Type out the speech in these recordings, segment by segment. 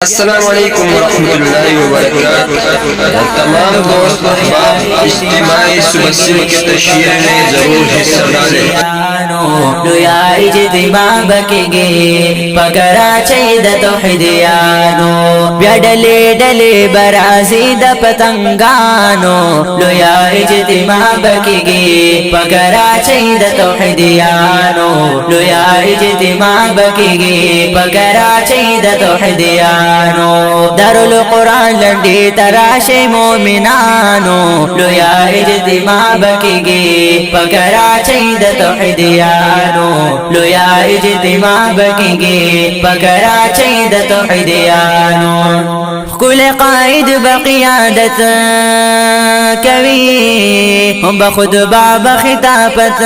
السلام علیکم ورحمۃ اللہ وبرکاتہ. تمام دوست احباب اجتماعی صبح سن کے تشہیر میں ضرور حصہ ڈالیں. لویا اجتماع بکیگی پکراچی د توحیدیانو بیا ڈلی ڈلی برازی د پتنگانو لویا اجتماع بکیگی پکراچی د توحیدیانو لویا اجتماع بکیگی پکراچی د توحیدیانو دارالقرآن لنڈی تراش مومنانو لویا اجتماع بکیگی پکراچی د توحیدیانو لویا اجتماع بکیگی پکراچی د توحیدیانو کل قائد بقیادت کوي هم بخود باب خطابت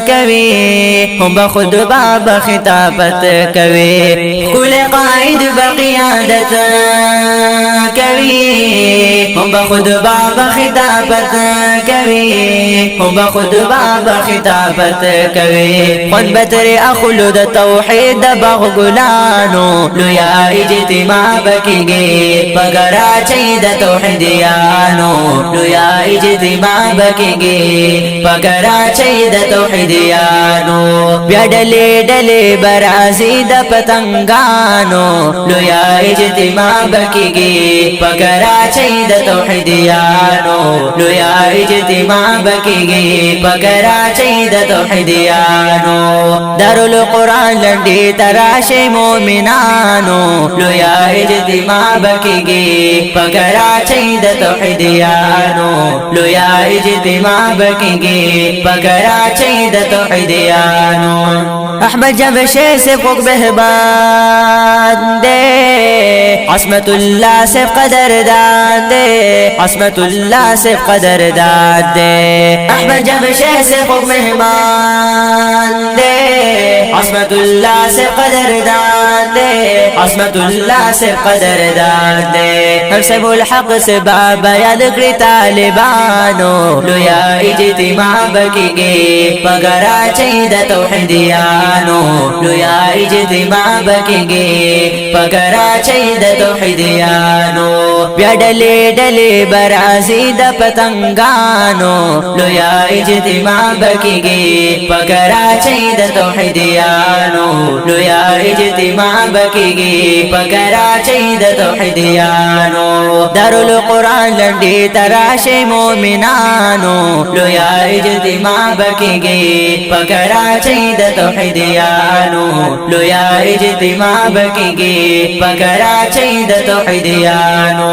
کوي هم بخود باب خطابت کوي کل قائد بقیادت کوي هم بخود باب خطابت کوي هم بخود باب خطابت کوي خود بتر اخلو د توحید باغ ګلانو لویا اجتماع بکیږي پکراچی د توحیدیانو لویا اجتماع بکیږي پکراچی د توحیدیانو بیا ډلې ډلې برازي د پتنګانو لویا اجتماع بکیږي پکراچی د توحیدیانو لویا اجتماع بکیږي پکراچی د توحیدیانو دارالقرآن لنډي تراشه مومنانو لویا اجتماع بکیږي پکراچی د توحیدیانو لویا اجتماع بکیږي پکراچی د توحیدیانو احمد جمشی سے فوق بہبان دے عصمت اللہ سے قدر دان دے عصمت اللہ سے قدر دان دے احمد جمشی سے فوق بہبان دے عصمت اللہ سے قدر دان دے عصمت اللہ سے قدر دان دے ہم سب الحق سے بابا یاد کری طالبانو لویا اجتماع بکیگی پکراچی د توحیدیانو لویا اجتماع بکیگی پکراچی د توحیدیانو بیا ڈلی ڈلی برازی د پتنگانو لویا اجتماع بکیگی پکراچی د توحیدیانو لویا اجتماع بکیگی پکراچی د توحیدیانو دارالقرآن لنڈی تراش مومنانو لویا اجتماع بکیگی پکراچی د توحیدیانو لویا اجتماع بکیگی پکراچی د توحیدیانو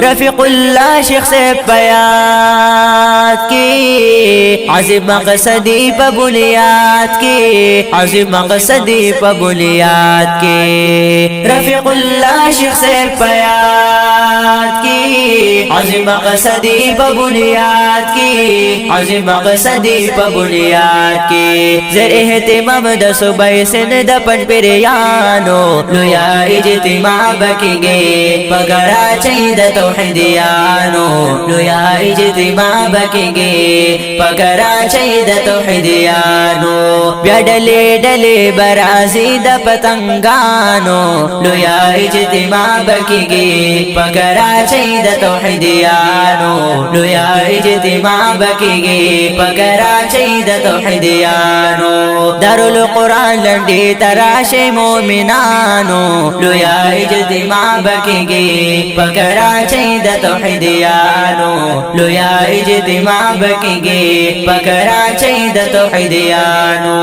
رفیق اللہ شیخ سے بیات کی عظیم مقصدی پا بنیاد کی عظیم مقصدی پا بنیاد کی رفیق اللہ شیخ سے بیات کی عظیم مقصدی پا بنیاد کی عظیم مقصدی پا بنیاد کی زر اہتمام دا صبح سن دا پنج پریانو لویا اجتماع بکیگی پکراچی د توحیدیانو لویا اجتماع بکیگی پکراچی د توحیدیانو بیا ڈلی ڈلی برازی د پتنگانو لویا اجتماع بکیگی پکراچی د توحیدیانو لویا اجتماع بکیگی پکراچی د توحیدیانو دارالقرآن لنڈی تراش مومنانو لویا اجتماع بکیگی پکراچی د توحیدیانو لویا اجتماع بکیگی پکراچی د توحیدیانو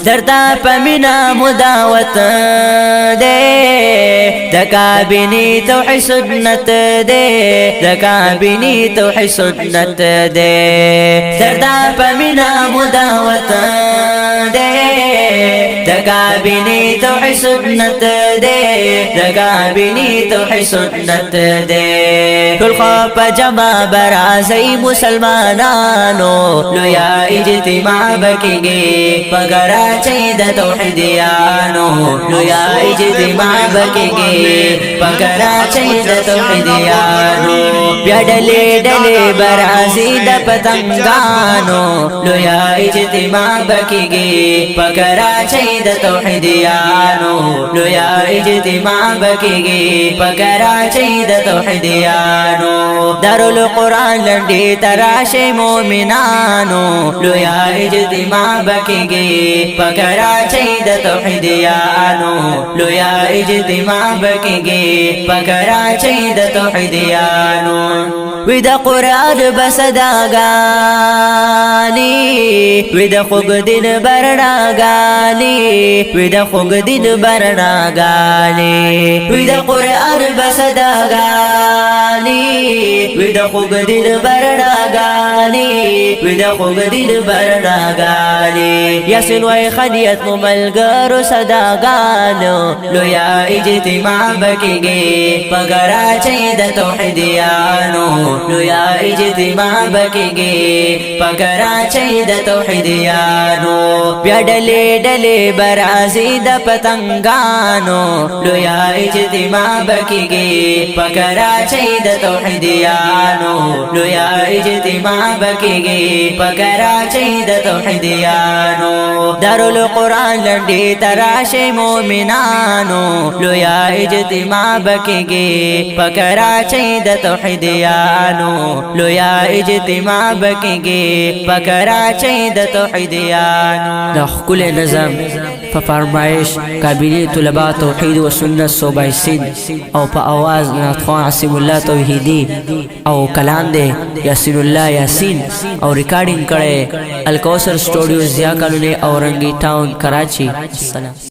درتا پمینا مداوت دے دکابینی توحی سنت دے دکابینی توحی سنت دے درتا پمینا مداوت دے دکابینی توحی سنت دے دکابینی توحی سنت دے کل خواب جمع برازی مسلمانانو لویا اجتماع بکیگی پکراچی د توحیدیانو لویا اجتماع بکیگی پکراچی د توحیدیانو بیا ڈلی ڈلی برازی د پتنگانو لویا اجتماع بکیگی پکراچی د توحیدیانو لویا اجتماع بکیږي پکراچی د توحیدیانو دارالقرآن لنډي تراشه مومنانو لویا اجتماع بکیږي پکراچی د توحیدیانو لویا اجتماع بکیږي پکراچی د توحیدیانو وی د قرآن بصداګانی وی د خوږ دین برناګانی وی د خوږ دین برناګانی وی د قرآن بصداګانی وی د خوږ دین برناګانی وی د خوږ دین برناګانی یاسین وای خدیت مو ملګرو صداګانو لویا اجتماع بکیږي پکراچی د توحیدیانو لویا اجتماع بکیږي پکراچی د توحیدیانو بیا ډلې ډلې برازي د پتنګانو لویا اجتماع بکیږي پکراچی د توحیدیانو لویا اجتماع بکیږي پکراچی د توحیدیانو دارالقرآن لنډي تراشه مومنانو لویا اجتماع بکیږي پکراچی د توحیدیانو لویا اجتماع بکیږي پکراچی د توحیدیانو د خپل نظم په فرمایش کابینه طلباء توحید و سنت صوبه سند او په आवाज ناتخوان عصیم الله توحیدی او کلام دی یاسین الله یاسین او ریکارډینګ کړي الکوثر سټوډیو ضیا کالونی اورنګی ټاون کراچی. السلام.